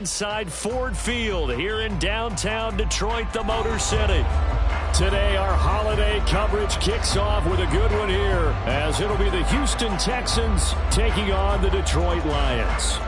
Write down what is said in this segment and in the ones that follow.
Inside Ford Field here in downtown Detroit, the Motor City. Today, our holiday coverage kicks off with a good one here, as it'll be the Houston Texans taking on the Detroit Lions.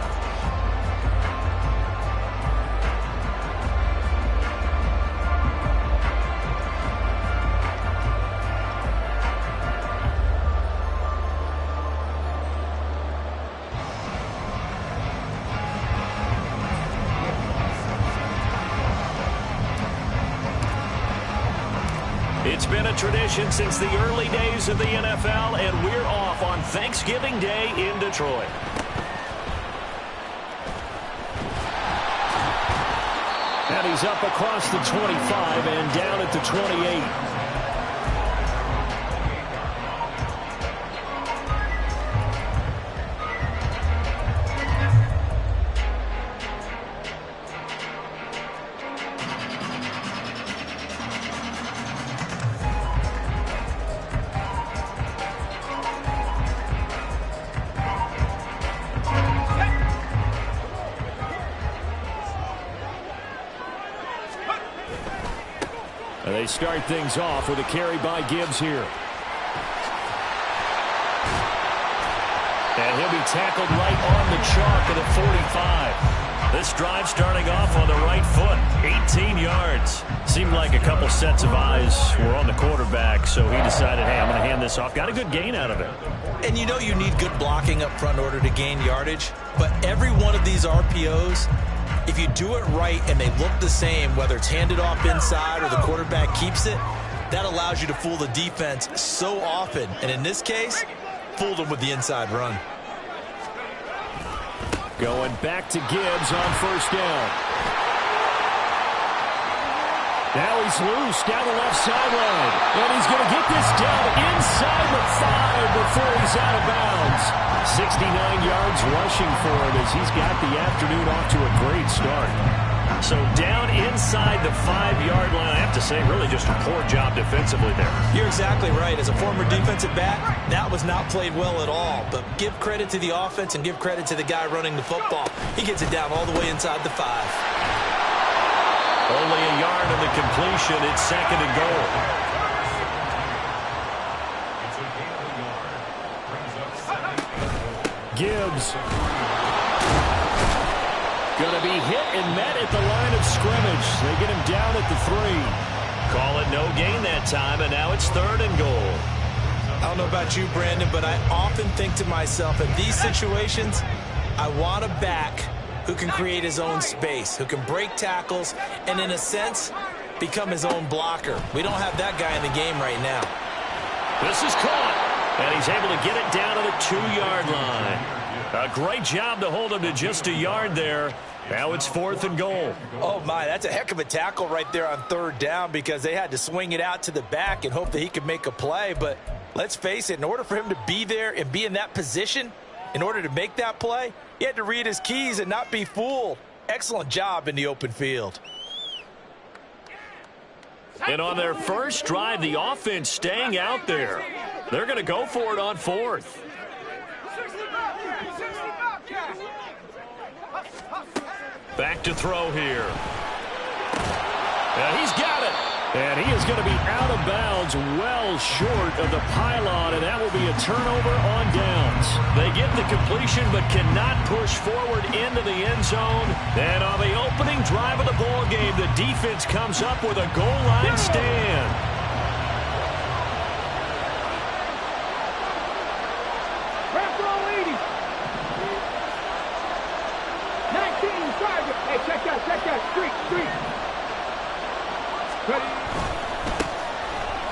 It's been a tradition since the early days of the NFL, and we're off on Thanksgiving Day in Detroit. And he's up across the 25 and down at the 28. They start things off with a carry by Gibbs here. And he'll be tackled right on the chalk at the 45. This drive starting off on the right foot. 18 yards. Seemed like a couple sets of eyes were on the quarterback, so he decided, hey, I'm going to hand this off. Got a good gain out of it. And you know you need good blocking up front in order to gain yardage, but every one of these RPOs, if you do it right and they look the same, whether it's handed off inside or the quarterback keeps it, that allows you to fool the defense so often. And in this case, fooled them with the inside run. Going back to Gibbs on first down. Now he's loose down the left sideline. And he's going to get this down inside the 5 before he's out of bounds. 69 yards rushing for him as he's got the afternoon off to a great start. So down inside the 5-yard line. I have to say, really just a poor job defensively there. You're exactly right. As a former defensive back, that was not played well at all. But give credit to the offense and give credit to the guy running the football. He gets it down all the way inside the 5. Only a yard of the completion. It's second and goal. Gibbs. Going to be hit and met at the line of scrimmage. They get him down at the 3. Call it no gain that time, and now it's third and goal. I don't know about you, Brandon, but I often think to myself, in these situations, I want a back who can create his own space, who can break tackles, and in a sense, become his own blocker. We don't have that guy in the game right now. This is caught. And he's able to get it down to the 2-yard line. A great job to hold him to just a yard there. Now it's fourth and goal. Oh, my, that's a heck of a tackle right there on third down because they had to swing it out to the back and hope that he could make a play. But let's face it, in order for him to be there and be in that position, in order to make that play, he had to read his keys and not be fooled. Excellent job in the open field. And on their first drive, the offense staying out there. They're going to go for it on fourth. Back to throw here. And he's got it. And he is going to be out of bounds well short of the pylon, and that will be a turnover on downs. They get the completion but cannot push forward into the end zone. And on the opening drive of the ball game, the defense comes up with a goal line stand.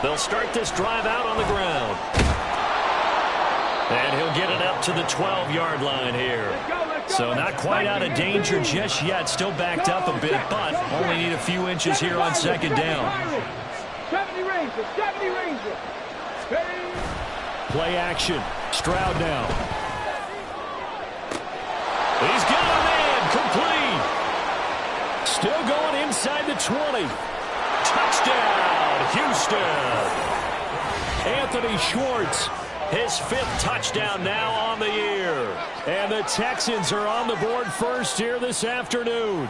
They'll start this drive out on the ground. And he'll get it up to the 12-yard line here. So not quite out of danger just yet. Still backed up a bit, but only need a few inches here on second down. 70 Rangers, 70 Rangers. Play action. Stroud now. He's got a man. Complete. Still going inside the 20. Touchdown, Houston. Anthony Schwartz His 5th touchdown now on the year. And the Texans are on the board first here this afternoon.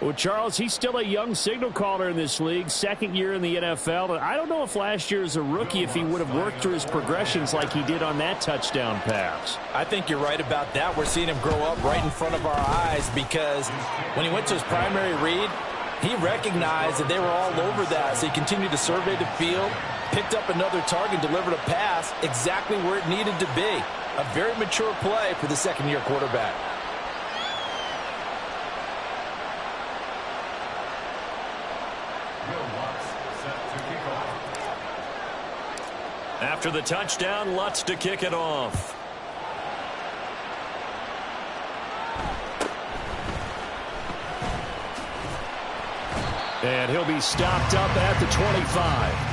Well, Charles, he's still a young signal caller in this league, 2nd year in the NFL. I don't know if last year as a rookie, if he would have worked through his progressions like he did on that touchdown pass. I think you're right about that. We're seeing him grow up right in front of our eyes because when he went to his primary read, he recognized that they were all over that. So he continued to survey the field, picked up another target, delivered a pass exactly where it needed to be. A very mature play for the 2nd-year quarterback. After the touchdown, Lutz to kick it off. And he'll be stopped up at the 25.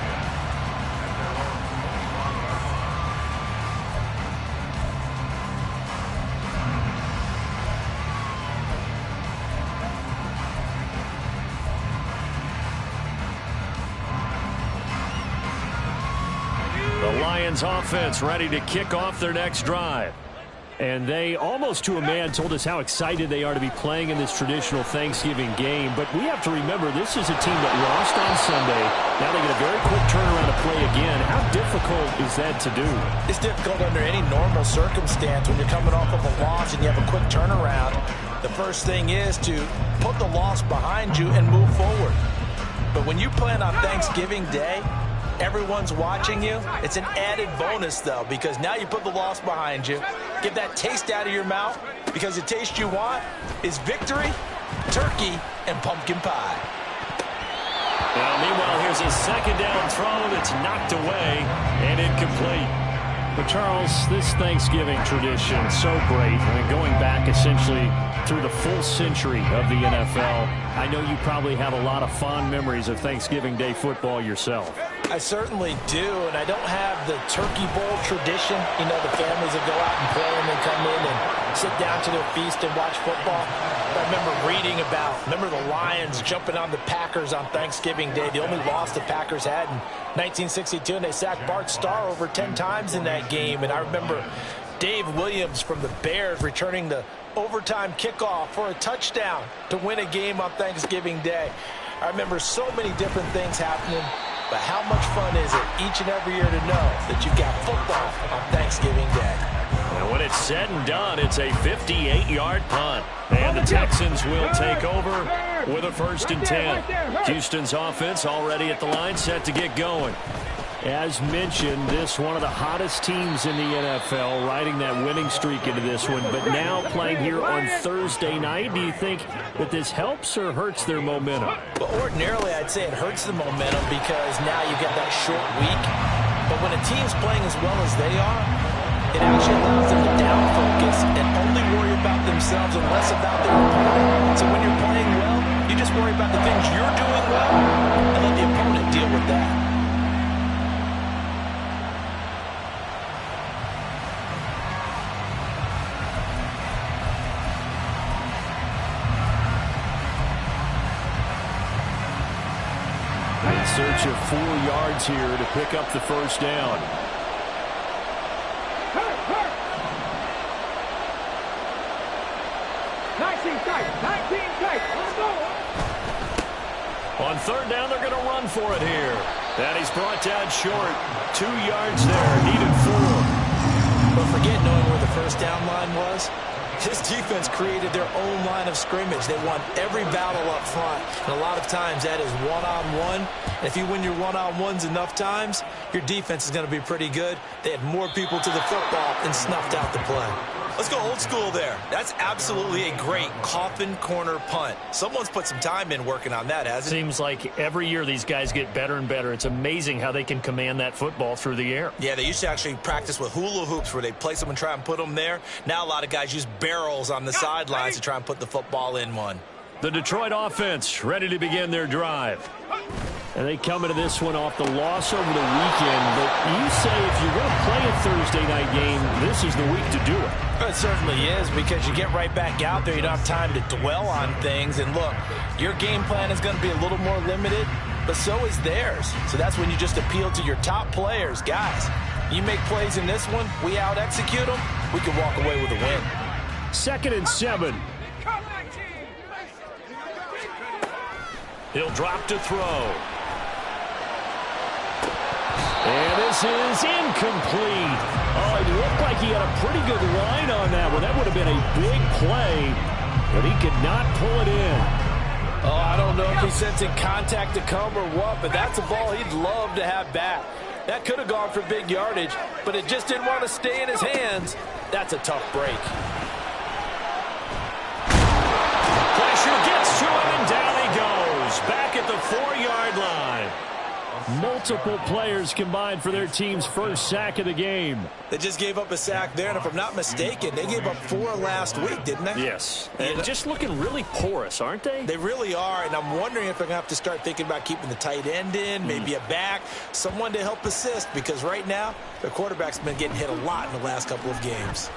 The Lions offense ready to kick off their next drive. And they, almost to a man, told us how excited they are to be playing in this traditional Thanksgiving game. But we have to remember, this is a team that lost on Sunday. Now they get a very quick turnaround to play again. How difficult is that to do? It's difficult under any normal circumstance when you're coming off of a loss and you have a quick turnaround. The first thing is to put the loss behind you and move forward. But when you play on Thanksgiving Day, everyone's watching you. It's an added bonus, though, because now you put the loss behind you. Get that taste out of your mouth, because the taste you want is victory, turkey, and pumpkin pie. Now, meanwhile, here's a 2nd down throw that's knocked away and incomplete. But, Charles, this Thanksgiving tradition, so great. I mean, going back essentially through the full century of the NFL, I know you probably have a lot of fond memories of Thanksgiving Day football yourself. I certainly do, and I don't have the Turkey Bowl tradition. You know, the families that go out and play and then come in and sit down to their feast and watch football. I remember reading remember the Lions jumping on the Packers on Thanksgiving Day. The only loss the Packers had in 1962, and they sacked Bart Starr over 10 times in that game. And I remember Dave Williams from the Bears returning the overtime kickoff for a touchdown to win a game on Thanksgiving Day. I remember so many different things happening, but how much fun is it each and every year to know that you've got football on Thanksgiving Day? And when it's said and done, it's a 58-yard punt. And the Texans will take over with a 1st and 10. Houston's offense already at the line, set to get going. As mentioned, this one of the hottest teams in the NFL, riding that winning streak into this one, but now playing here on Thursday night. Do you think that this helps or hurts their momentum? But ordinarily, I'd say it hurts the momentum because now you get that short week. But when a team's playing as well as they are, it actually allows them to down focus and only worry about themselves and less about their opponent. So when you're playing well, you just worry about the things you're doing well and let the opponent deal with that. In search of 4 yards here to pick up the 1st down. On 3rd down, they're going to run for it here. And he's brought down short. 2 yards there, needed 4. But forget knowing where the 1st down line was. His defense created their own line of scrimmage. They won every battle up front. And a lot of times that is one-on-one. And if you win your one-on-ones enough times, your defense is going to be pretty good. They had more people to the football and snuffed out the play. Let's go old school there. That's absolutely a great coffin corner punt. Someone's put some time in working on that, hasn't it? Seems like every year these guys get better and better. It's amazing how they can command that football through the air. Yeah, they used to actually practice with hula hoops where they place them and try and put them there. Now a lot of guys use barrels on the sidelines to try and put the football in one. The Detroit offense ready to begin their drive. And they come into this one off the loss over the weekend. But you say if you're going to play a Thursday night game, this is the week to do it. It certainly is, because you get right back out there. You don't have time to dwell on things. And look, your game plan is going to be a little more limited. but so is theirs. So that's when you just appeal to your top players. Guys, you make plays in this one, we out-execute them, we can walk away with a win. 2nd and 7. He'll drop to throw. And this is incomplete. Oh, it looked like he had a pretty good line on that one. That would have been a big play, but he could not pull it in. Oh, I don't know if he's sensing contact to come or what, but that's a ball he'd love to have back. That could have gone for big yardage, but it just didn't want to stay in his hands. That's a tough break. Pressure gets to him, and down he goes. Back at the 4-yard line. Multiple players combined for their team's first sack of the game. They just gave up a sack there, and if I'm not mistaken, they gave up 4 last week, didn't they? Yes. And just looking really porous, aren't they? They really are, and I'm wondering if they're going to have to start thinking about keeping the tight end in, maybe a back, someone to help assist, because right now, their quarterback's been getting hit a lot in the last couple of games.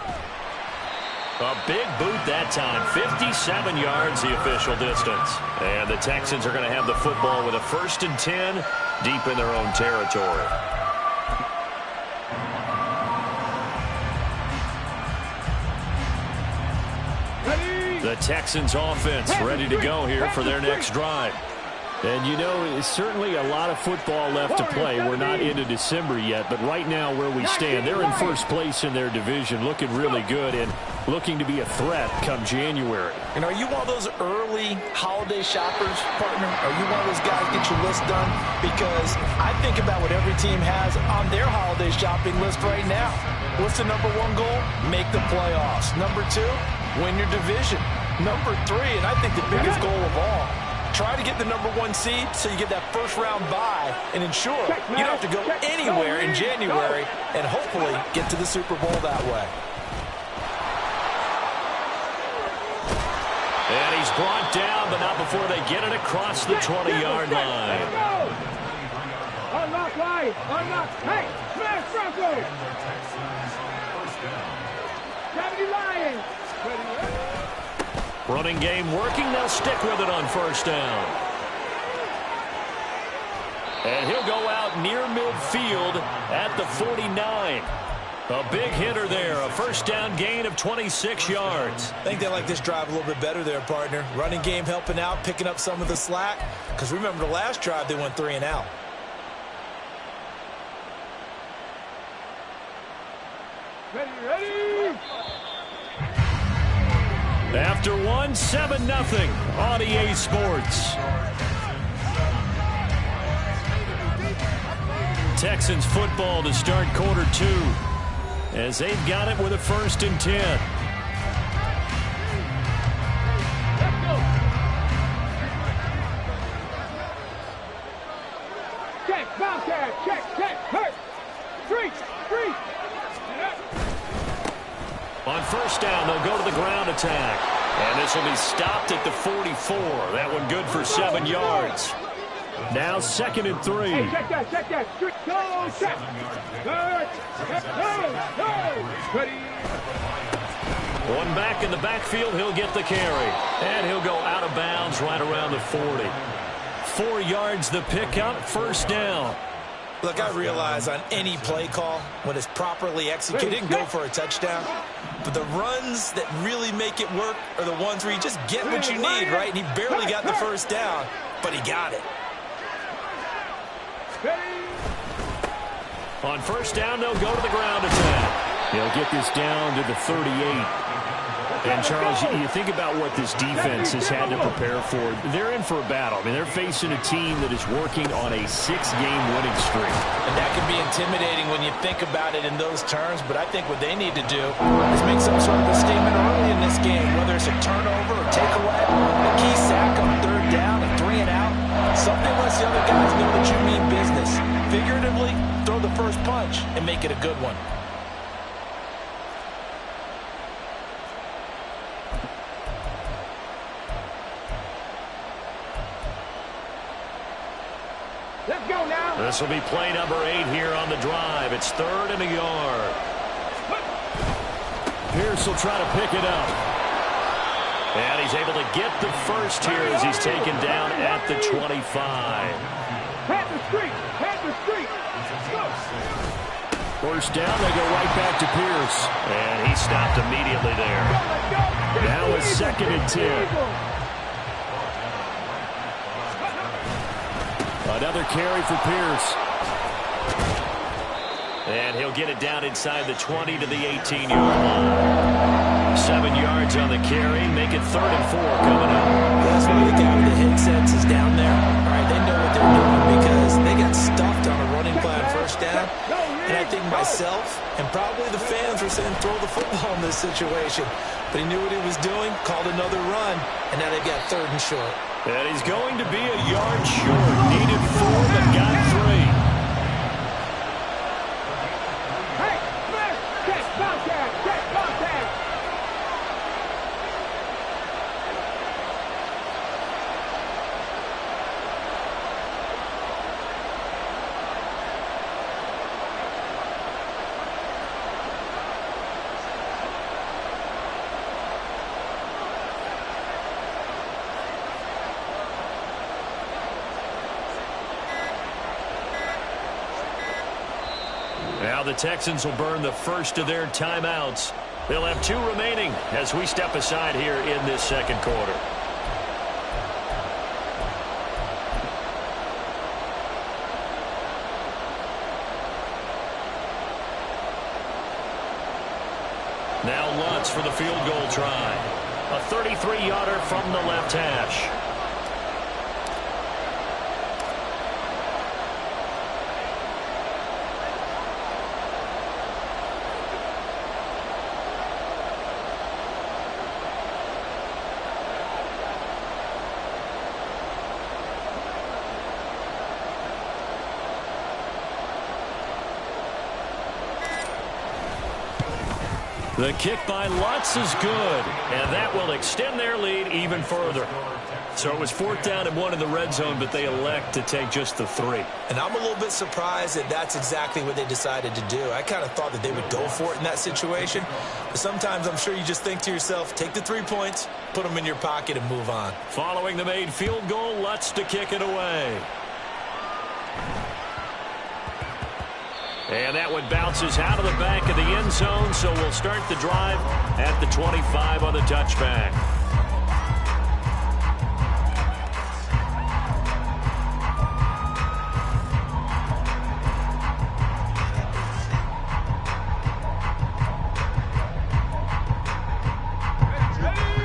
A big boot that time. 57 yards, the official distance. And the Texans are going to have the football with a 1st and 10 deep in their own territory. The Texans offense ready to go here for their next drive. And, you know, it's certainly a lot of football left to play. We're not into December yet, but right now where we stand, they're in first place in their division, looking really good and looking to be a threat come January. And are you one of those early holiday shoppers, partner? Are you one of those guys get your list done? Because I think about what every team has on their holiday shopping list right now. What's the #1 goal? Make the playoffs. #2, win your division. #3, and I think the biggest goal of all, try to get the #1 seed so you get that first-round bye and ensure you don't have to go anywhere in January and hopefully get to the Super Bowl that way. And he's brought down, but not before they get it across the 20-yard line. Unlock line. Unlock. Hey, smash Bronco. 70 Lions. Running game working. They'll stick with it on 1st down. And he'll go out near midfield at the 49. A big hitter there. A 1st down gain of 26 yards. I think they like this drive a little bit better there, partner. Running game helping out, picking up some of the slack. Because remember the last drive, they went 3 and out. Ready. After one, 7-0 on EA Sports. Texans football to start quarter 2 as they've got it with a 1st and 10. Let's go. Check, Bobcat, check, hurt. Street. On 1st down, they'll go to the ground attack. And this will be stopped at the 44. That one good for 7 yards. Now 2nd and 3. Hey, check that. Street, go, check. Hurt. Go. Ready. One back in the backfield, he'll get the carry. And he'll go out of bounds right around the 40. 4 yards the pickup, 1st down. Look, I realize on any play call, when it's properly executed, it can go for a touchdown. But the runs that really make it work are the ones where you just get what you need, right? And he barely got the 1st down, but he got it. On 1st down, they'll go to the ground attack. He'll get this down to the 38. And, Charles, you think about what this defense has had to prepare for. They're in for a battle. I mean, they're facing a team that is working on a 6-game winning streak. And that can be intimidating when you think about it in those terms, but I think what they need to do is make some sort of a statement early in this game, whether it's a turnover or takeaway, a key sack on 3rd down, a 3 and out, something lets the other guys know that you mean business. Figuratively, throw the first punch and make it a good one. Let's go now. This will be play number 8 here on the drive. It's 3rd and a yard. Pierce will try to pick it up. And he's able to get the first here as he's taken down at the 25. Head the street. Head the street. Go. First down, they go right back to Pierce. And he stopped immediately there. Now it's 2nd and 10. Another carry for Pierce. And he'll get it down inside the 20 to the 18-yard line. 7 yards on the carry. Make it 3rd and 4 coming up. That's why the guy with the headsets is down there. All right, they know what they're doing because they got stuffed on a running play on first down. And I think myself and probably the fans were saying throw the football in this situation. But he knew what he was doing, called another run, and now they've got 3rd and short. And he's going to be a yard short. Needed 4, but got 3. Now the Texans will burn the first of their timeouts. They'll have 2 remaining as we step aside here in this 2nd quarter. Now Lutz for the field goal try. A 33-yarder from the left hash. The kick by Lutz is good, and that will extend their lead even further. So it was 4th down and 1 in the red zone, but they elect to take just the 3. And I'm a little bit surprised that that's exactly what they decided to do. I kind of thought that they would go for it in that situation. But sometimes I'm sure you just think to yourself, take the 3 points, put them in your pocket, and move on. Following the made field goal, Lutz to kick it away. And that one bounces out of the back of the end zone, so we'll start the drive at the 25 on the touchback.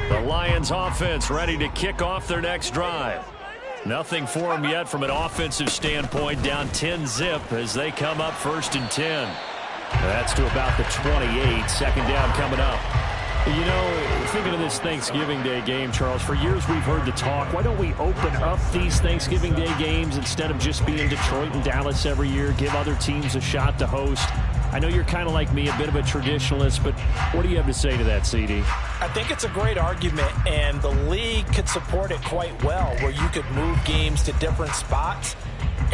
The Lions offense ready to kick off their next drive. Nothing for them yet from an offensive standpoint, down 10-zip as they come up 1st and 10. That's to about the 28, 2nd down coming up. You know, thinking of this Thanksgiving Day game, Charles, for years we've heard the talk, why don't we open up these Thanksgiving Day games instead of just being Detroit and Dallas every year, give other teams a shot to host? I know you're kind of like me, a bit of a traditionalist, but what do you have to say to that, CD? I think it's a great argument, and the league could support it quite well, where you could move games to different spots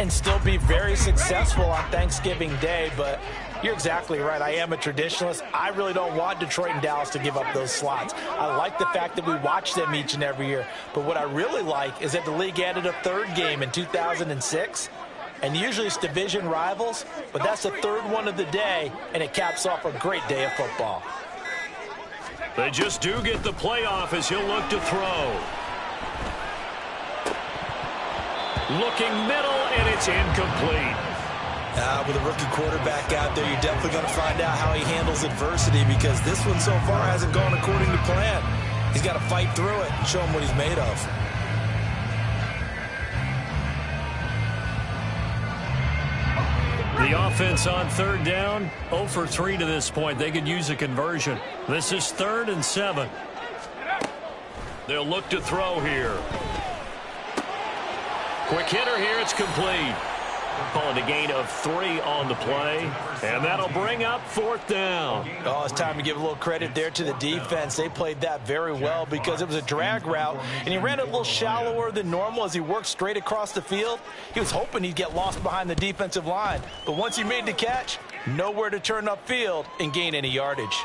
and still be very successful on Thanksgiving Day. But you're exactly right. I am a traditionalist. I really don't want Detroit and Dallas to give up those slots. I like the fact that we watch them each and every year. But what I really like is that the league added a 3rd game in 2006. And usually it's division rivals, but that's the 3rd one of the day, and it caps off a great day of football. They just do get the playoff as he'll look to throw. Looking middle, and it's incomplete. With a rookie quarterback out there, you're definitely going to find out how he handles adversity, because this one so far hasn't gone according to plan. He's got to fight through it and show him what he's made of. The offense on 3rd down, 0 for 3 to this point. They could use a conversion. This is 3rd and 7. They'll look to throw here. Quick hitter here, it's complete. Calling a gain of 3 on the play, and that'll bring up 4th down. Oh, it's time to give a little credit there to the defense. They played that very well because it was a drag route, and he ran it a little shallower than normal as he worked straight across the field. He was hoping he'd get lost behind the defensive line, but once he made the catch, nowhere to turn upfield and gain any yardage.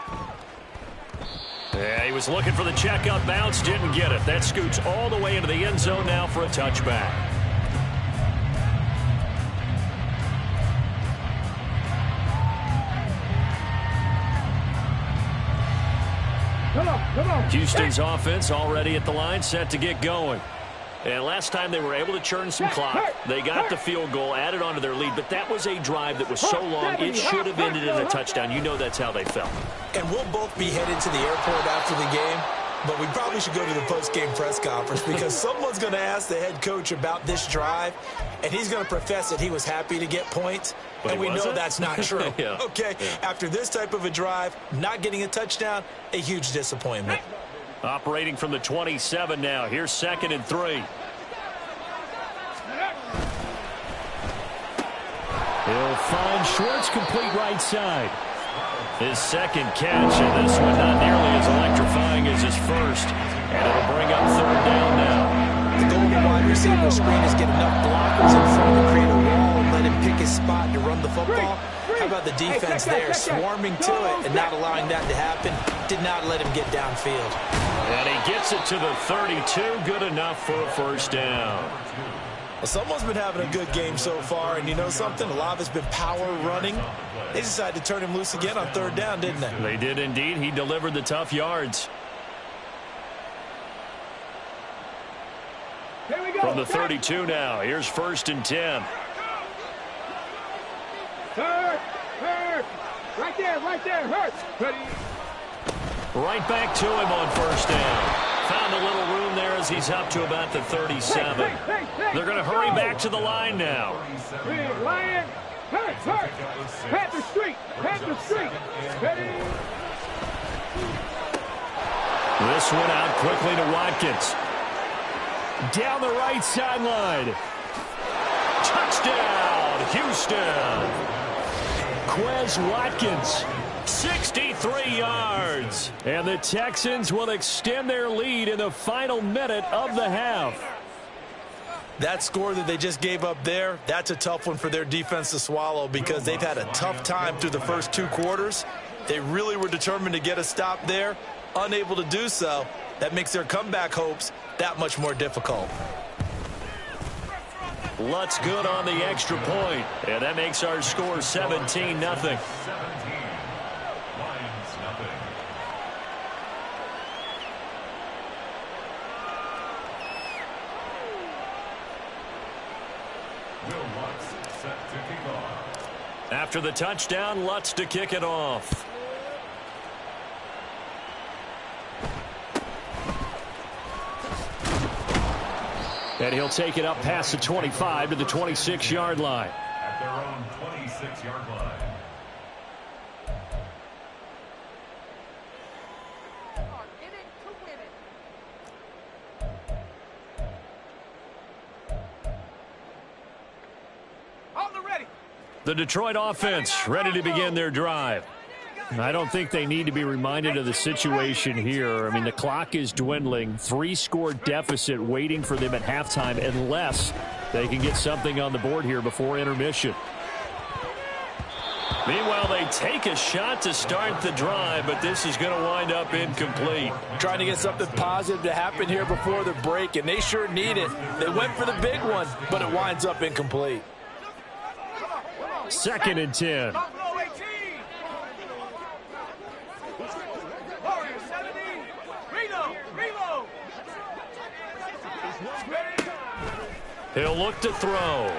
Yeah, he was looking for the check-up bounce, didn't get it. That scoots all the way into the end zone now for a touchback. Houston's offense already at the line, set to get going. And last time they were able to churn some clock. They got the field goal, added on to their lead, but that was a drive that was so long, it should have ended in a touchdown. You know that's how they felt. And we'll both be headed to the airport after the game, but we probably should go to the post-game press conference because someone's going to ask the head coach about this drive, and he's going to profess that he was happy to get points, and we know that's not true. Yeah. Okay, after this type of a drive, not getting a touchdown, a huge disappointment. Operating from the 27 now. Here's 2nd and 3. He'll find Schwartz, complete right side. His second catch, and this one not nearly as electrifying as his first. And it'll bring up 3rd down now. The goal of the wide receiver screen is get enough blockers in front to create a wall and let him pick his spot to run the football. How about the defense there, swarming to it and not allowing that to happen? Did not let him get downfield. And he gets it to the 32. Good enough for a 1st down. Well, someone's been having a good game so far, and you know something? A lot of it's been power running. They decided to turn him loose again on 3rd down, didn't they? They did indeed. He delivered the tough yards. Here we go. From the 32 now. Here's 1st and 10. Hurt. Right there, hurt. Right back to him on 1st down. Found a little room there as he's up to about the 37. They're going to hurry back to the line now. Lion, hurt. Panther Street. This one out quickly to Watkins. Down the right sideline. Touchdown, Houston. Quez Watkins, 63 yards. And the Texans will extend their lead in the final minute of the half. That score that they just gave up there, that's a tough one for their defense to swallow because they've had a tough time through the first 2 quarters. They really were determined to get a stop there, unable to do so. That makes their comeback hopes that much more difficult. Lutz good on the extra point, and that makes our score 17-0. After the touchdown, Lutz to kick it off. And he'll take it up past the 25 to the 26-yard line. At their own 26-yard line. The Detroit offense ready to begin their drive. I don't think they need to be reminded of the situation here. I mean, the clock is dwindling. 3-score deficit waiting for them at halftime unless they can get something on the board here before intermission. Meanwhile, they take a shot to start the drive, but this is going to wind up incomplete. Trying to get something positive to happen here before the break, and they sure need it. They went for the big one, but it winds up incomplete. 2nd and 10. He'll look to throw.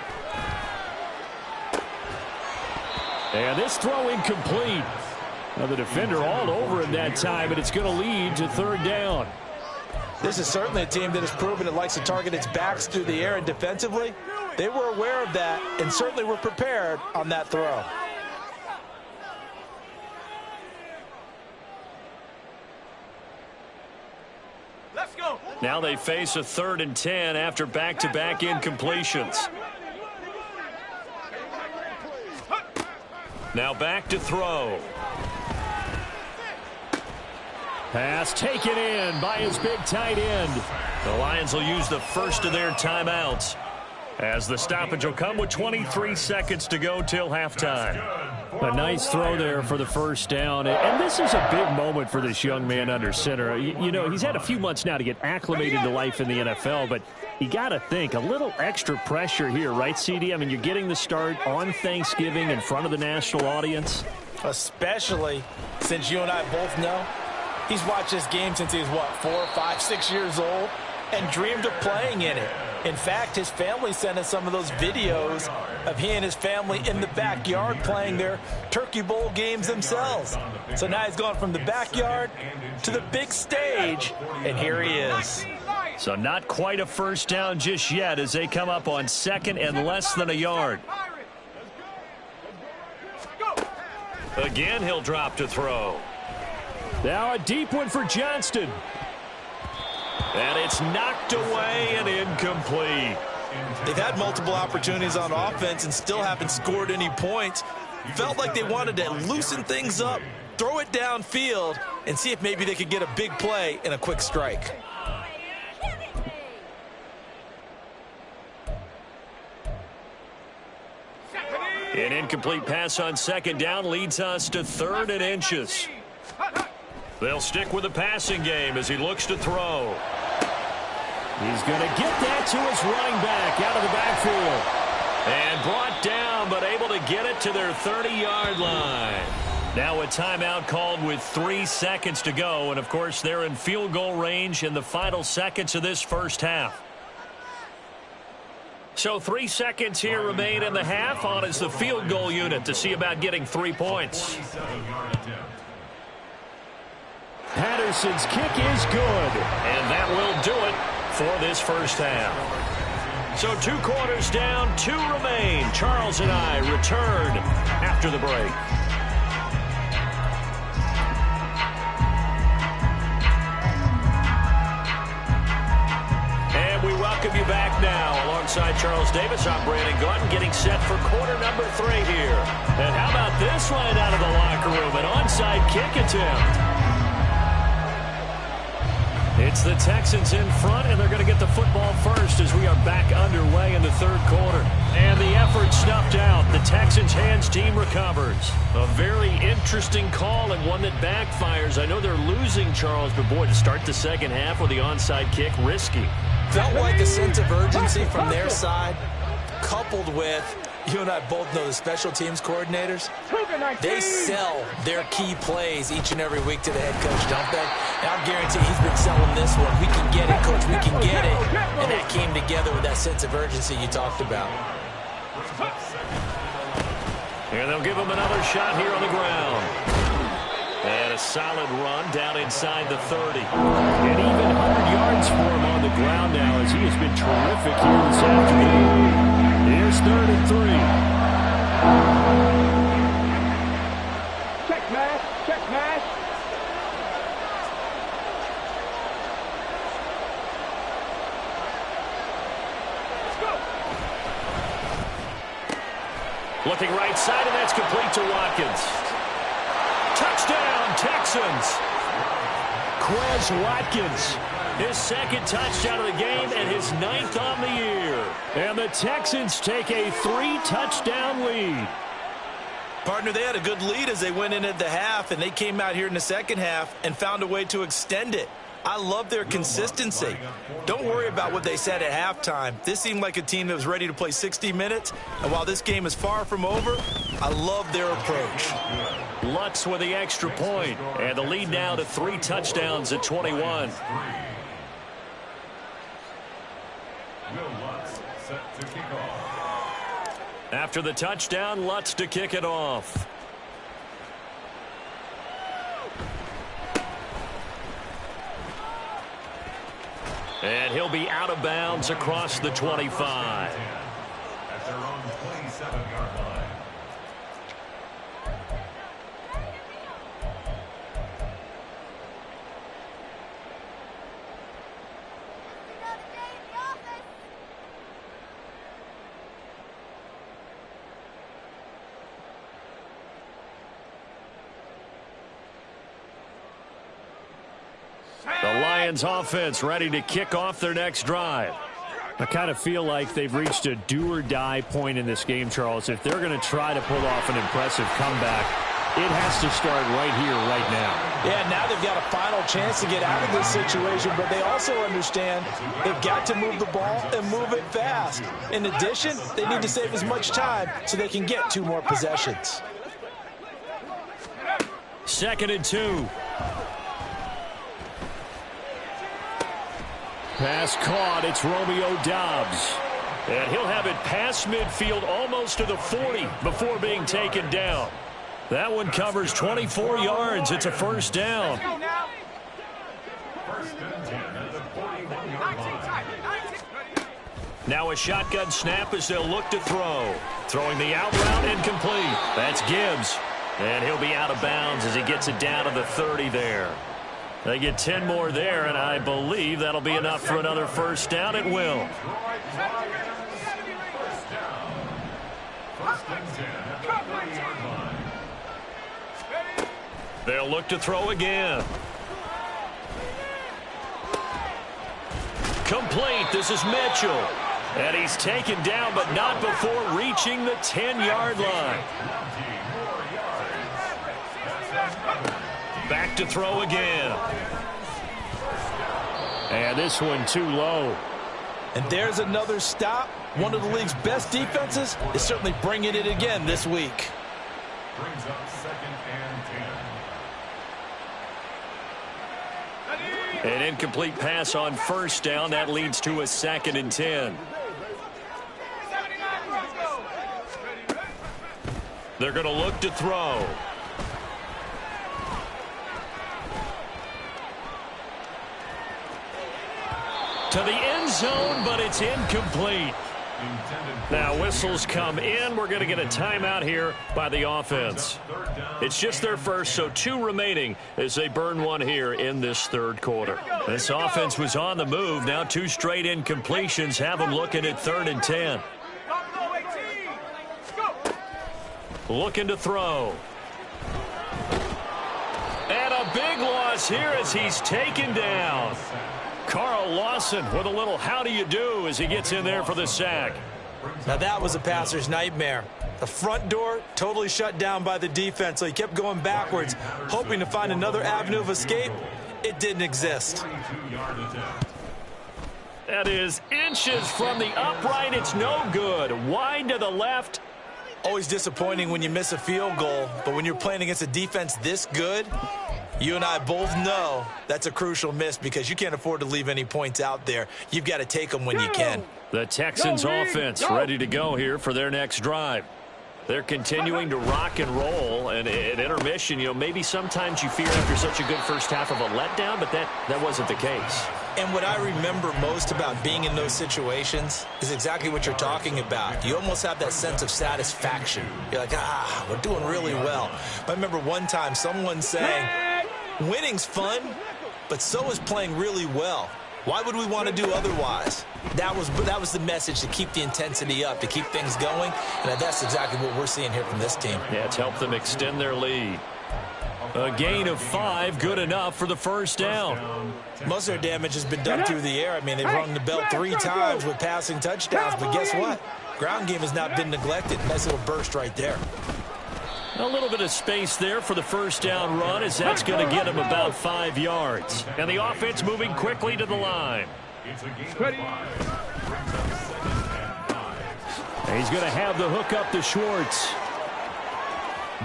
And this throw incomplete. Now the defender all over him that time, but it's going to lead to 3rd down. This is certainly a team that has proven it likes to target its backs through the air, and defensively, they were aware of that and certainly were prepared on that throw. Let's go. Now they face a 3rd and 10 after back-to-back incompletions. Now back to throw. Pass taken in by his big tight end. The Lions will use the first of their timeouts as the stoppage will come with 23 seconds to go till halftime. A nice throw there for the 1st down. And this is a big moment for this young man under center. You know, he's had a few months now to get acclimated to life in the NFL, but you got to think a little extra pressure here, right, CD? I mean, you're getting the start on Thanksgiving in front of the national audience. Especially since you and I both know He's watched this game since he was, what, 4, 5, 6 years old, and dreamed of playing in it. In fact, his family sent us some of those videos of he and his family in the backyard playing their Turkey Bowl games themselves. So now he's gone from the backyard to the big stage, and here he is. So not quite a first down just yet as they come up on second and less than a yard. Again, he'll drop to throw. Now a deep one for Johnston. And it's knocked away and incomplete. They've had multiple opportunities on offense and still haven't scored any points. Felt like they wanted to loosen things up, throw it downfield, and see if maybe they could get a big play and a quick strike. An incomplete pass on second down leads us to 3rd and inches. They'll stick with the passing game as he looks to throw. He's going to get that to his running back out of the backfield. And brought down, but able to get it to their 30-yard line. Now a timeout called with 3 seconds to go. And, of course, they're in field goal range in the final seconds of this first half. So 3 seconds here remain in the half. On is the field goal unit to see about getting 3 points. Patterson's kick is good. And that will do it for this first half. So 2 quarters down, 2 remain. Charles and I return after the break. And we welcome you back now. Alongside Charles Davis, I'm Brandon Gaudin, getting set for quarter number 3 here. And how about this line out of the locker room? An onside kick attempt. It's the Texans in front, and they're going to get the football first as we are back underway in the 3rd quarter. And the effort snuffed out. The Texans' hands team recovers. A very interesting call and one that backfires. I know they're losing, Charles, but boy, to start the second half with the onside kick, risky. Felt like a sense of urgency from their side, coupled with, you and I both know the special teams coordinators, they sell their key plays each and every week to the head coach, don't they? And I'll guarantee he's been selling this one. We can get it, coach, we can get it. And that came together with that sense of urgency you talked about. And they'll give him another shot here on the ground. And a solid run down inside the 30. And even 100 yards for him on the ground now as he has been terrific here this afternoon. Here's 3rd and 3. Check mash, check mash. Let's go. Looking right side, and that's complete to Watkins. Touchdown, Texans. Quez Watkins. His 2nd touchdown of the game and his 9th on the year. And the Texans take a 3-touchdown lead. Partner, they had a good lead as they went in at the half, and they came out here in the second half and found a way to extend it. I love their consistency. Don't worry about what they said at halftime. This seemed like a team that was ready to play 60 minutes, and while this game is far from over, I love their approach. Lutz with the extra point, and the lead now to 3 touchdowns at 21. After the touchdown, Lutz to kick it off. And he'll be out of bounds across the 25. At their own 27-yard line. The Lions offense ready to kick off their next drive. I kind of feel like they've reached a do-or-die point in this game, Charles. If they're going to try to pull off an impressive comeback, it has to start right here, right now. Yeah, now they've got a final chance to get out of this situation, but they also understand they've got to move the ball and move it fast. In addition, they need to save as much time so they can get 2 more possessions. 2nd and 2. Pass caught. It's Romeo Doubs. And he'll have it past midfield almost to the 40 before being taken down. That one covers 24 yards. It's a first down. First and 10 at the 41-yard line. Now a shotgun snap as they'll look to throw. Throwing the out route incomplete. That's Gibbs. And he'll be out of bounds as he gets it down to the 30 there. They get 10 more there, and I believe that'll be enough for another first down. It will. First and 10 at the 30-yard line. They'll look to throw again. Complete. This is Mitchell. And he's taken down, but not before reaching the 10-yard line. Back to throw again. And this one too low. And there's another stop. One of the league's best defenses is certainly bringing it again this week. Brings up second and 10. An incomplete pass on first down. That leads to a 2nd and 10. They're going to look to throw. To the end zone, but it's incomplete. Now whistles come in. We're going to get a timeout here by the offense. It's just their first, so 2 remaining as they burn one here in this third quarter. This offense was on the move. Now 2 straight incompletions have them looking at 3rd and 10. Looking to throw. And a big loss here as he's taken down. Carl Lawson with a little how do you do as he gets in there for the sack. Now that was a passer's nightmare. The front door totally shut down by the defense, so he kept going backwards, hoping to find another avenue of escape. It didn't exist. That is inches from the upright. It's no good. Wide to the left. Always disappointing when you miss a field goal, but when you're playing against a defense this good, you and I both know that's a crucial miss because you can't afford to leave any points out there. You've got to take them when you can. The Texans offense ready to go here for their next drive. They're continuing to rock and roll, and at intermission, maybe sometimes you fear after such a good first half of a letdown, but that wasn't the case. And what I remember most about being in those situations is exactly what you're talking about. You almost have that sense of satisfaction. You're like, we're doing really well. I remember one time someone saying, winning's fun, but so is playing really well. Why would we want to do otherwise? That was the message, to keep the intensity up, to keep things going, and that's exactly what we're seeing here from this team. Yeah, it's helped them extend their lead. A gain of 5, good enough for the first down. Most of their damage has been done through the air. I mean, they've rung the bell 3 times with passing touchdowns, but guess what? Ground game has not been neglected. Nice little burst right there. A little bit of space there for the first down run, as that's going to get him about 5 yards. And the offense moving quickly to the line. It's a gain of 5. Brings up second and 5. And he's going to have the hook up to Schwartz.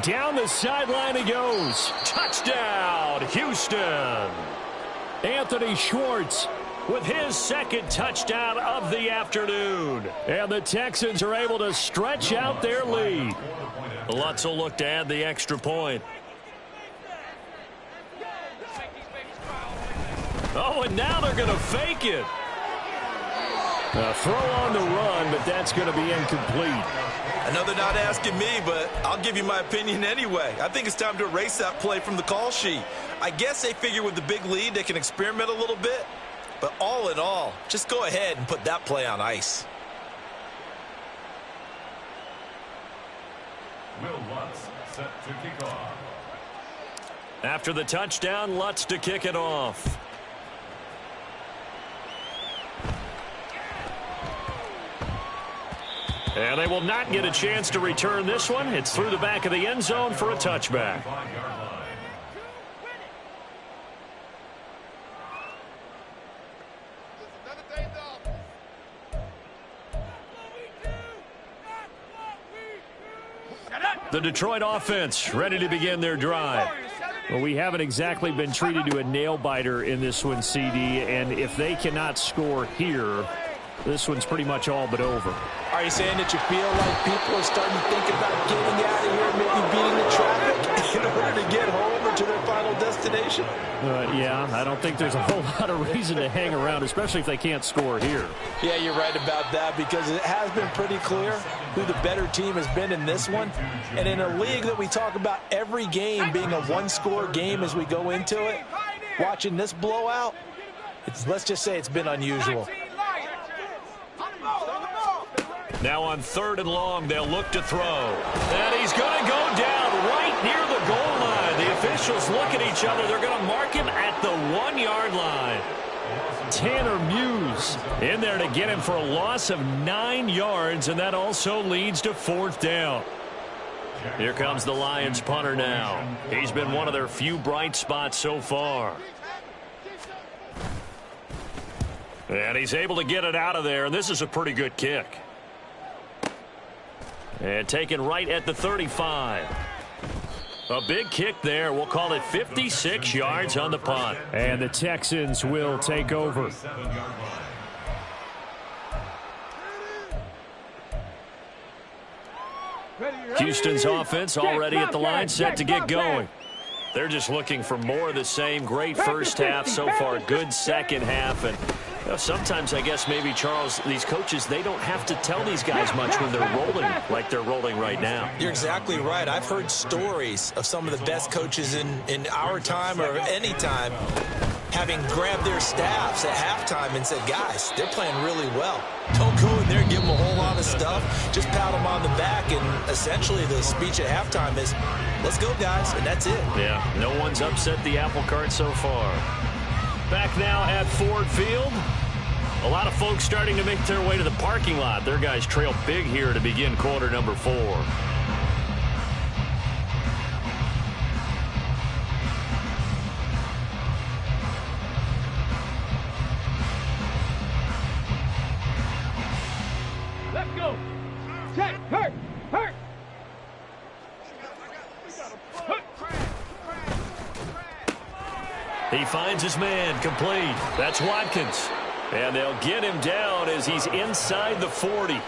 Down the sideline he goes. Touchdown, Houston. Anthony Schwartz with his 2nd touchdown of the afternoon. And the Texans are able to stretch out their lead. Lutz will look to add the extra point. Oh, and now they're going to fake it. A throw on the run, but that's going to be incomplete. Another not asking me, but I'll give you my opinion anyway. I think it's time to erase that play from the call sheet. I guess they figure with the big lead they can experiment a little bit. But all in all, just go ahead and put that play on ice. Will Lutz set to kick off. After the touchdown, Lutz to kick it off. And they will not get a chance to return this one. It's through the back of the end zone for a touchback. The Detroit offense ready to begin their drive. Well, we haven't exactly been treated to a nail-biter in this one, CD, and if they cannot score here, this one's pretty much all but over. Are you saying that you feel like people are starting to think about getting out of here, maybe beating the traffic in order to get home or to their final destination? Yeah, I don't think there's a whole lot of reason to hang around, especially if they can't score here. Yeah, you're right about that, because it has been pretty clear who the better team has been in this one. And in a league that we talk about every game being a one-score game as we go into it, watching this blowout, let's just say it's been unusual. Now on 3rd and long, they'll look to throw. And he's going to go down right near the goal line. The officials look at each other. They're going to mark him at the 1-yard line. Tanner Muse in there to get him for a loss of 9 yards, and that also leads to 4th down. Here comes the Lions punter now. He's been one of their few bright spots so far. And he's able to get it out of there, and this is a pretty good kick. And taken right at the 35. A big kick there. We'll call it 56 yards on the punt. And the Texans will take over. Houston's offense already at the line, set to get going. They're just looking for more of the same. Great first half so far. Good second half. And you know, sometimes I guess maybe, Charles, these coaches, they don't have to tell these guys much when they're rolling like they're rolling right now. You're exactly right. I've heard stories of some of the best coaches in our time or any time having grabbed their staffs at halftime and said, guys, they're playing really well. Don't go in there and give them a whole lot of stuff. Just pat them on the back, and essentially the speech at halftime is, let's go, guys, and that's it. Yeah, no one's upset the apple cart so far. Back now at Ford Field. A lot of folks starting to make their way to the parking lot. Their guys trail big here to begin quarter number 4. Let's go. Check. Hurt. He finds his man, complete. That's Watkins. And they'll get him down as he's inside the 40.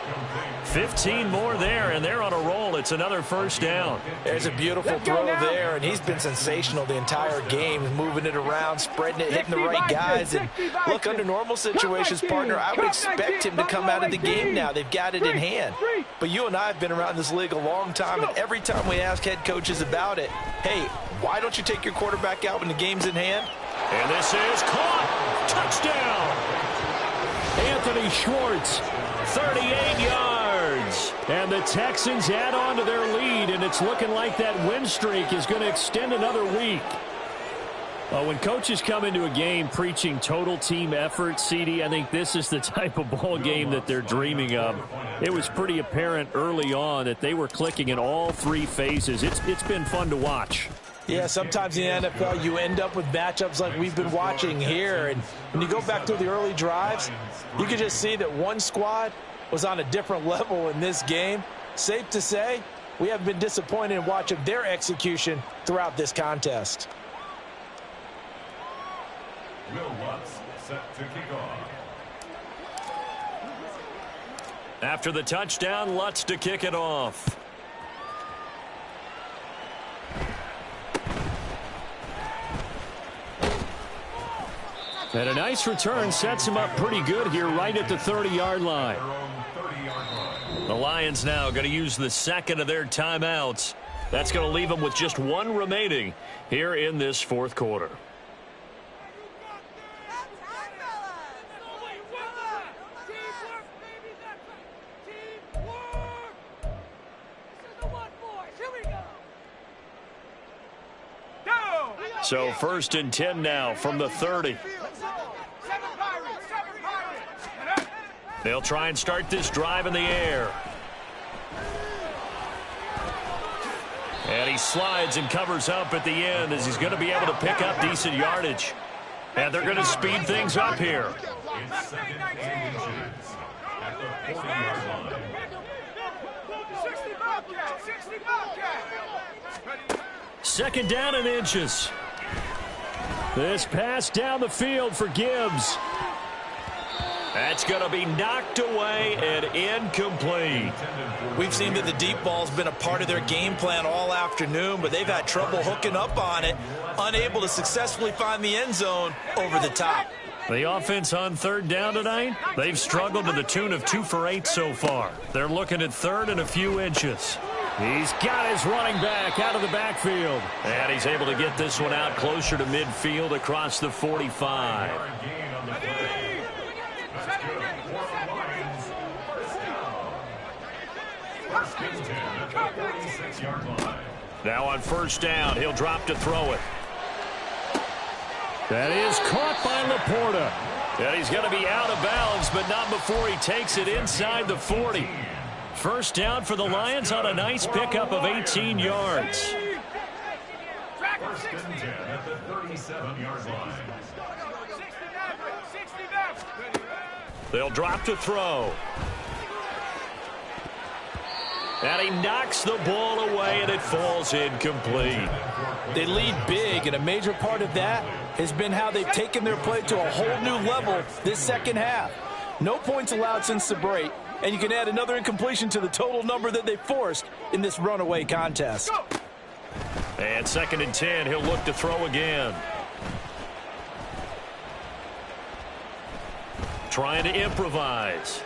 15 more there, and they're on a roll. It's another first down. There's a beautiful throw there, and he's been sensational the entire game, moving it around, spreading it, hitting the right guys. And look, under normal situations, partner, I would expect him to come out of the game now. They've got it in hand. But you and I have been around this league a long time, and every time we ask head coaches about it, hey, why don't you take your quarterback out when the game's in hand? And this is caught. Touchdown. Anthony Schwartz, 38 yards. And the Texans add on to their lead, and it's looking like that win streak is going to extend another week. When coaches come into a game preaching total team effort, CD, I think this is the type of ball game that they're dreaming of. It was pretty apparent early on that they were clicking in all 3 phases. It's been fun to watch. Yeah, sometimes in the NFL you end up with matchups like we've been watching here. And when you go back through the early drives, you can just see that one squad was on a different level in this game. Safe to say, we have been disappointed in watching their execution throughout this contest. Will Lutz set to kick off. After the touchdown, Lutz to kick it off. And a nice return sets him up pretty good here right at the 30-yard line. The Lions now going to use the second of their timeouts. That's going to leave them with just 1 remaining here in this 4th quarter. So 1st and 10 now from the 30. They'll try and start this drive in the air. And he slides and covers up at the end as he's going to be able to pick up decent yardage. And they're going to speed things up here. It's 2nd and inches at the 40-yard line. 2nd down and inches. This pass down the field for Gibbs. That's going to be knocked away and incomplete. We've seen that the deep ball's been a part of their game plan all afternoon, but they've had trouble hooking up on it, unable to successfully find the end zone over the top. The offense on 3rd down tonight, they've struggled to the tune of 2 for 8 so far. They're looking at 3rd and a few inches. He's got his running back out of the backfield. And he's able to get this one out closer to midfield across the 45. Now on 1st down, he'll drop to throw it. That is caught by Laporta. And he's going to be out of bounds, but not before he takes it inside the 40. 1st down for the Lions on a nice pickup of 18 yards. 1st and 10 at the 37-yard line. They'll drop to throw. And he knocks the ball away, and it falls incomplete. They lead big, and a major part of that has been how they've taken their play to a whole new level this 2nd half. No points allowed since the break, and you can add another incompletion to the total number that they forced in this runaway contest. And 2nd and 10, he'll look to throw again. Trying to improvise.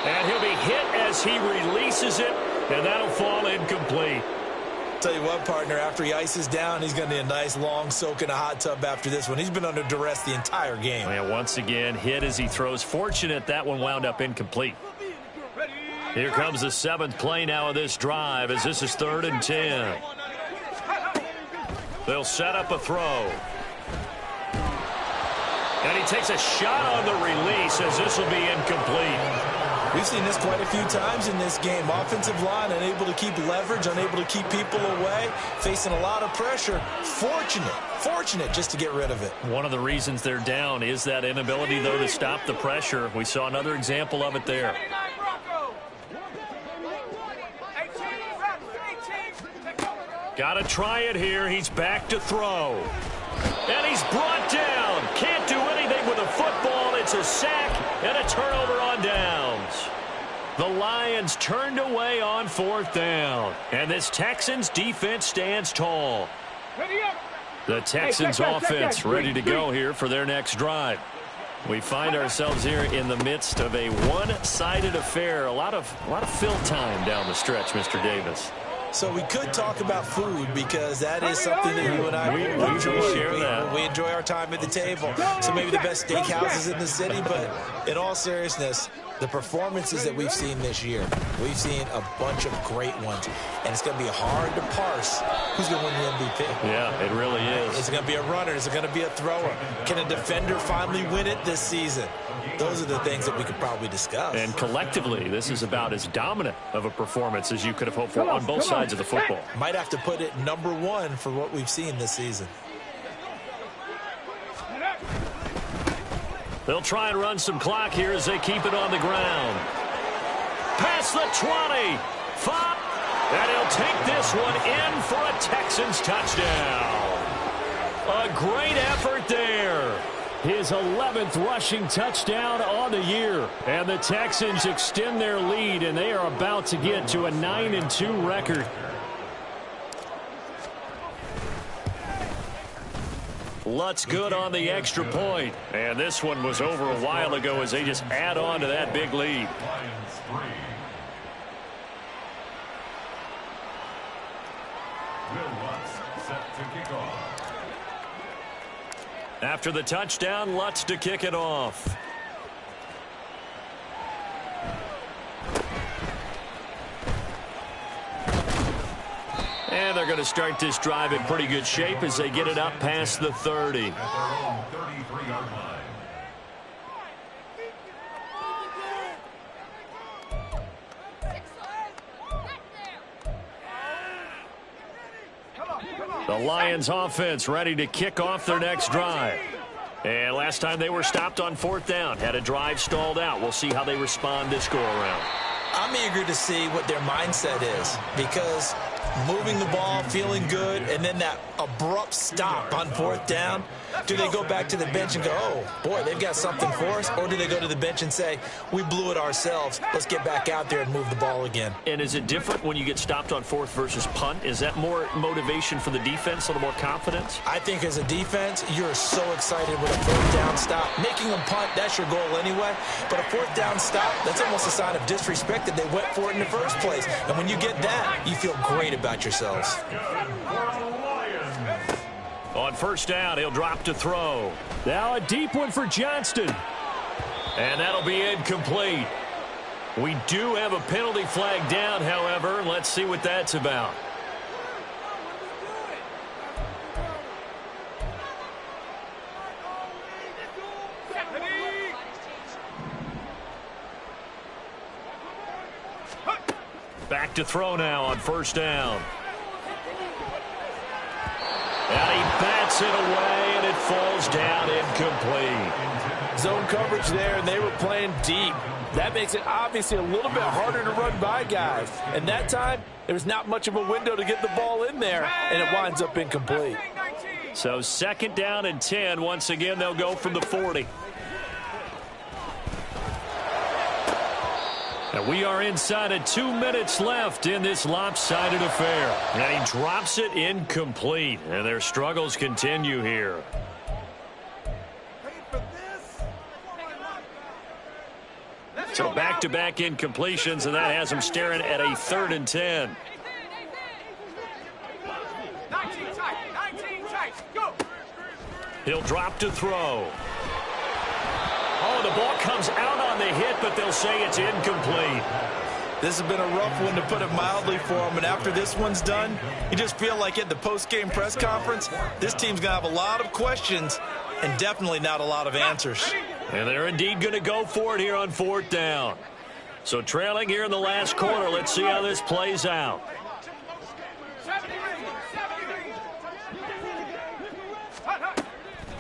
And he'll be hit as he releases it, and that'll fall incomplete. Tell you what, partner, after he ices down, he's going to need a nice long soak in a hot tub after this one. He's been under duress the entire game. And once again, hit as he throws. Fortunate that one wound up incomplete. Here comes the 7th play now of this drive as this is 3rd and 10. They'll set up a throw. And he takes a shot on the release as this will be incomplete. We've seen this quite a few times in this game. Offensive line unable to keep leverage, unable to keep people away, facing a lot of pressure. Fortunate just to get rid of it. One of the reasons they're down is that inability, though, to stop the pressure. We saw another example of it there. Got to try it here. He's back to throw. And he's brought down. Can't do anything with a football. It's a sack and a turnover on downs. The Lions turned away on 4th down. And this Texans defense stands tall. The Texans offense ready to go here for their next drive. We find ourselves here in the midst of a one-sided affair. A lot of fill time down the stretch, Mr. Davis. So we could talk about food because that is something that you and I enjoy. We enjoy our time at the table. So maybe the best steakhouses in the city, but in all seriousness, the performances that we've seen this year, we've seen a bunch of great ones. And it's going to be hard to parse who's going to win the MVP. Yeah, it really is. Is it going to be a runner? Is it going to be a thrower? Can a defender finally win it this season? Those are the things that we could probably discuss. And collectively, this is about as dominant of a performance as you could have hoped for on both sides of the football. Might have to put it #1 for what we've seen this season. They'll try and run some clock here as they keep it on the ground. Past the 20. 5. And he'll take this one in for a Texans touchdown. A great effort there. His 11th rushing touchdown on the year. And the Texans extend their lead, and they are about to get to a 9-2 record. Lutz good on the extra point. And this one was over a while ago as they just add on to that big lead. Lions 3. Will Lutz set to kick off. After the touchdown, Lutz to kick it off. And they're going to start this drive in pretty good shape as they get it up past the 30. At their own 33-yard line. The Lions offense ready to kick off their next drive. And last time they were stopped on 4th down, had a drive stalled out. We'll see how they respond this go around. I'm eager to see what their mindset is because moving the ball, feeling good, and then that abrupt stop on 4th down. Do they go back to the bench and go, oh, boy, they've got something for us? Or do they go to the bench and say, we blew it ourselves. Let's get back out there and move the ball again. And is it different when you get stopped on 4th versus punt? Is that more motivation for the defense, a little more confidence? I think as a defense, you're so excited with a 4th down stop. Making them punt, that's your goal anyway. But a 4th down stop, that's almost a sign of disrespect that they went for it in the first place. And when you get that, you feel great about yourselves. On 1st down, he'll drop to throw. Now a deep one for Johnston. And that'll be incomplete. We do have a penalty flag down, however. Let's see what that's about. Back to throw now on 1st down. And he bats it away, and it falls down incomplete. Zone coverage there, and they were playing deep. That makes it obviously a little bit harder to run by guys. And that time, there was not much of a window to get the ball in there, and it winds up incomplete. So 2nd down and 10. Once again, they'll go from the 40. And we are inside of 2 minutes left in this lopsided affair. And he drops it incomplete. And their struggles continue here. So back-to-back incompletions, and that has them staring at a 3rd and 10. 19 tight, go! He'll drop to throw. Oh, the ball comes out on the hit, but they'll say it's incomplete. This has been a rough one, to put it mildly, for them. And after this one's done, you just feel like at the post-game press conference, this team's going to have a lot of questions and definitely not a lot of answers. And they're indeed going to go for it here on 4th down. So trailing here in the last quarter, let's see how this plays out.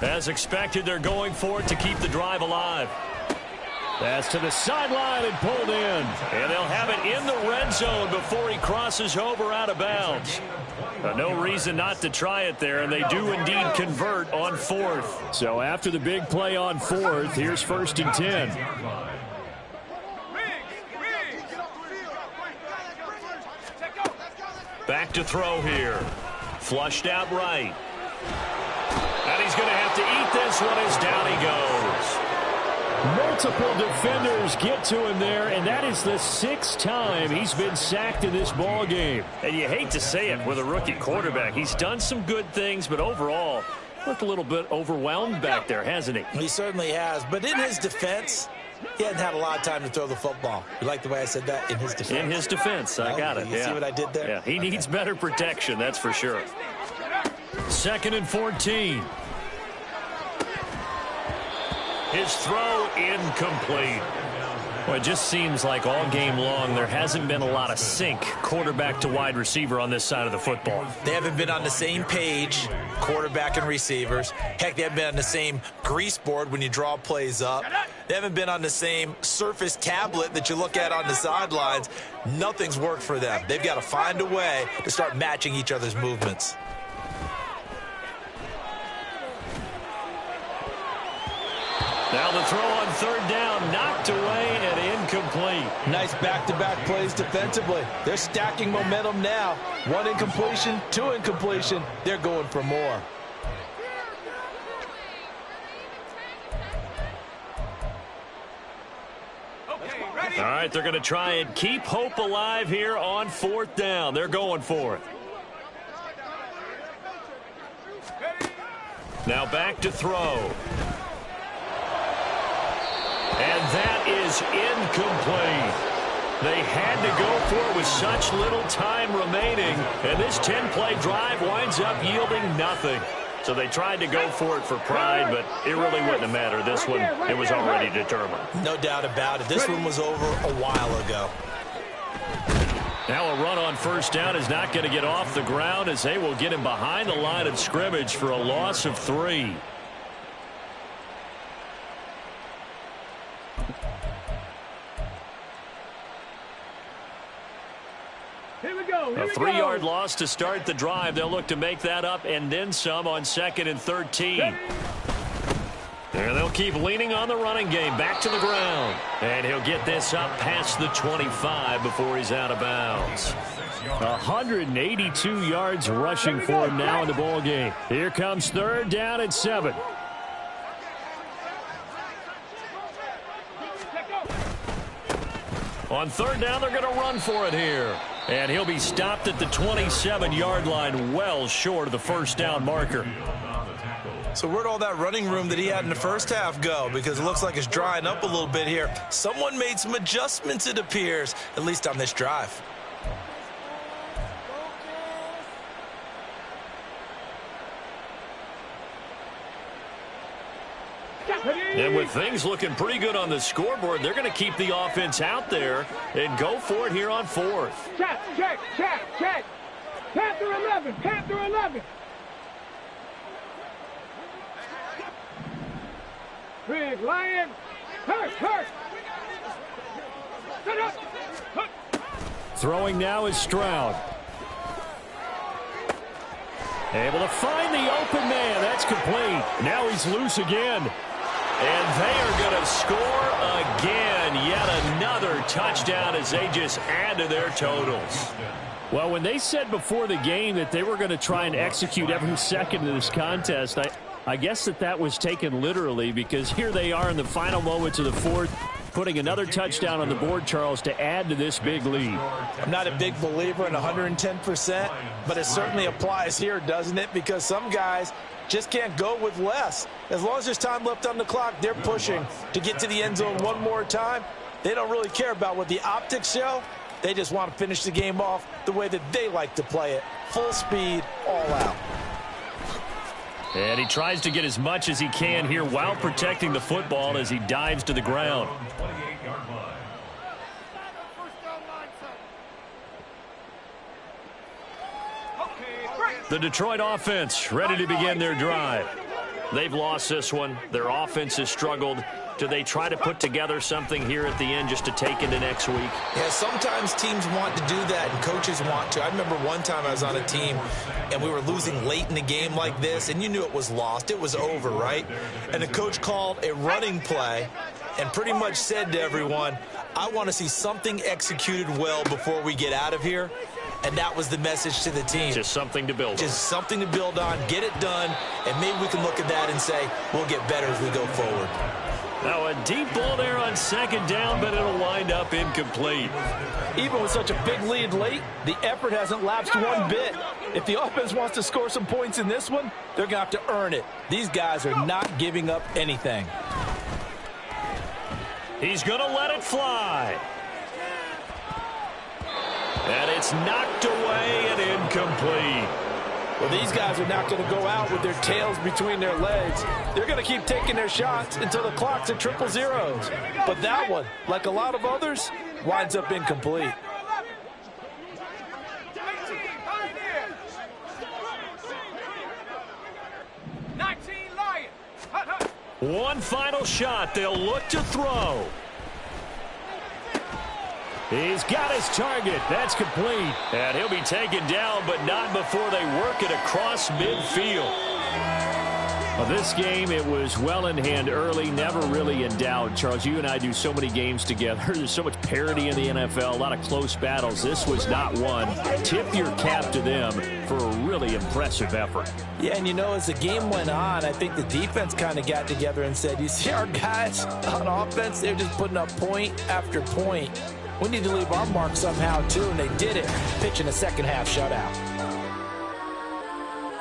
As expected, they're going for it to keep the drive alive. Pass to the sideline and pulled in. And they'll have it in the red zone before he crosses over out of bounds. No reason not to try it there, and they do indeed convert on 4th. So after the big play on 4th, here's 1st and 10. Back to throw here. Flushed out right. And he's going to have to eat this one as down he goes. Multiple defenders get to him there, and that is the 6th time he's been sacked in this ball game. And you hate to say it with a rookie quarterback. He's done some good things, but overall, looked a little bit overwhelmed back there, hasn't he? He certainly has. But in his defense, he hadn't had a lot of time to throw the football. You like the way I said that? In his defense. In his defense, I got it. You see what I did there? Yeah, he needs better protection, that's for sure. 2nd and 14. His throw incomplete. Well, it just seems like all game long there hasn't been a lot of sync quarterback to wide receiver on this side of the football. They haven't been on the same page, quarterback and receivers. Heck, they haven't been on the same grease board when you draw plays up. They haven't been on the same Surface tablet that you look at on the sidelines. Nothing's worked for them. They've got to find a way to start matching each other's movements. Now the throw on 3rd down, knocked away and incomplete. Nice back-to-back plays defensively. They're stacking momentum now. 1 incompletion, 2 incompletion. They're going for more. All right, they're going to try and keep hope alive here on 4th down. They're going for it. Now back to throw. And that is incomplete. They had to go for it with such little time remaining. And this 10-play drive winds up yielding nothing. So they tried to go for it for pride, but it really wouldn't have mattered. This one, it was already determined. No doubt about it. This one was over a while ago. Now a run on 1st down is not going to get off the ground, as they will get him behind the line of scrimmage for a loss of 3. Here we go. A 3-yard loss to start the drive. They'll look to make that up and then some on 2nd and 13. And they'll keep leaning on the running game. Back to the ground. And he'll get this up past the 25 before he's out of bounds. 182 yards rushing for him now in the ball game. Here comes 3rd down and 7. On 3rd down, they're going to run for it here. And he'll be stopped at the 27-yard line, well short of the 1st down marker. So where'd all that running room that he had in the first half go? Because it looks like it's drying up a little bit here. Someone made some adjustments, it appears, at least on this drive. And with things looking pretty good on the scoreboard, they're going to keep the offense out there and go for it here on 4th. Check. Panther 11. Panther 11. Big Lion. Hurt. Set up. Throwing now is Stroud. Able to find the open man. That's complete. Now he's loose again. And they are going to score again. Yet another touchdown as they just add to their totals. Well, when they said before the game that they were going to try and execute every second of this contest, I guess that was taken literally, because here they are in the final moments of the 4th, putting another touchdown on the board, Charles, to add to this big lead. I'm not a big believer in 110%, but it certainly applies here, doesn't it? Because some guys just can't go with less. As long as there's time left on the clock, they're pushing to get to the end zone one more time. They don't really care about what the optics show. They just want to finish the game off the way that they like to play it. Full speed, all out. And he tries to get as much as he can here while protecting the football as he dives to the ground. The Detroit offense ready to begin their drive. They've lost this one. Their offense has struggled. Do they try to put together something here at the end just to take into next week? Yeah, sometimes teams want to do that and coaches want to. I remember one time I was on a team and we were losing late in the game like this, and you knew it was lost. It was over, right? And the coach called a running play and pretty much said to everyone, I want to see something executed well before we get out of here. And that was the message to the team. Just something to build on. Just something to build on, get it done, and maybe we can look at that and say, we'll get better as we go forward. Now a deep ball there on 2nd down, but it'll wind up incomplete. Even with such a big lead late, the effort hasn't lapsed one bit. If the offense wants to score some points in this one, they're going to have to earn it. These guys are not giving up anything. He's going to let it fly. And it's knocked away and incomplete. Well, these guys are not going to go out with their tails between their legs. They're going to keep taking their shots until the clock's at 0-0s. But that one, like a lot of others, winds up incomplete. One final shot. They'll look to throw. He's got his target. That's complete. And he'll be taken down, but not before they work it across midfield. Well, this game, it was well in hand early, never really in doubt. Charles, you and I do so many games together. There's so much parity in the NFL, a lot of close battles. This was not one. Tip your cap to them for a really impressive effort. Yeah, and you know, as the game went on, I think the defense kind of got together and said, you see our guys on offense, they're just putting up point after point. We need to leave our mark somehow, too, and they did it, pitching a second-half shutout.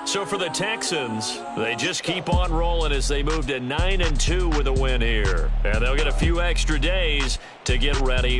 So for the Texans, they just keep on rolling as they move to 9-2 with a win here. And they'll get a few extra days to get ready